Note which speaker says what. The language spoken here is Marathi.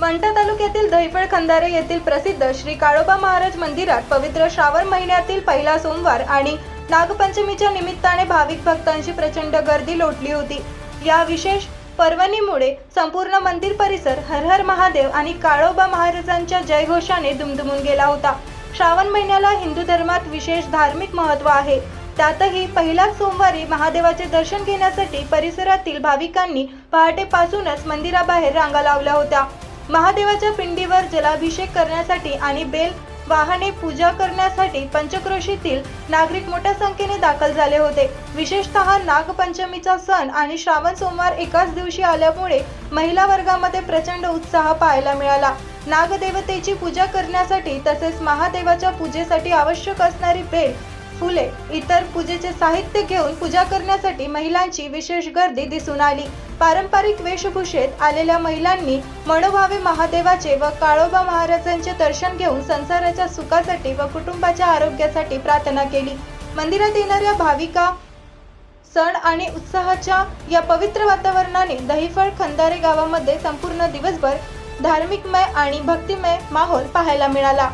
Speaker 1: मंठा तालुक्यातील दहिफळ खंदारे येथील प्रसिद्ध श्री काळोबा महाराज मंदिरात पवित्र श्रावण महिन्यातील पहिला सोमवार आणि नागपंचमीच्या निमित्ताने भाविक भक्तांची प्रचंड गर्दी लोटली होती। या विशेष पर्वणीमुळे संपूर्ण मंदिर परिसर हर हर महादेव आणि काळोबा महाराजांच्या जयघोषाने दुमदुमून गेला होता। श्रावण महिन्याला हिंदू धर्मात विशेष धार्मिक महत्त्व आहे। त्यातही पहिल्याच सोमवारी महादेवाचे दर्शन घेण्यासाठी परिसरातील भाविकांनी पहाटेपासूनच मंदिराबाहेर रांगा लावल्या होत्या। महादेवाच्या पिंडीवर जलाभिषेक करण्यासाठी आणि बेल वाहने पूजा करण्यासाठी पंचक्रोशीतील नागरिक मोठ्या संख्येने दाखल झाले होते। विशेषतः नागपंचमीचा सण आणि श्रावण सोमवार एकाच दिवशी आल्यामुळे महिला वर्गामध्ये प्रचंड उत्साह पाहायला मिळाला। नागदेवतेची पूजा करण्यासाठी तसेच महादेवाच्या पूजेसाठी आवश्यक असणारी बेल, फुले, इतर पूजेचे साहित्य घेऊन पूजा करण्यासाठी महिलांची विशेष गर्दी दिसून आली। पारंपरिक वेशभूषेत आलेल्या महिलांनी मनोभावे महादेवाचे व काळोबा महाराजांचे दर्शन घेऊन संसाराच्या सुखासाठी व कुटुंबाच्या आरोग्यासाठी प्रार्थना केली। मंदिरात येणाऱ्या भाविका सण आणि उत्साहाच्या या पवित्र वातावरणाने दहिफळ खंदारे गावामध्ये संपूर्ण दिवसभर धार्मिकमय आणि भक्तिमय माहोल पाहायला मिळाला।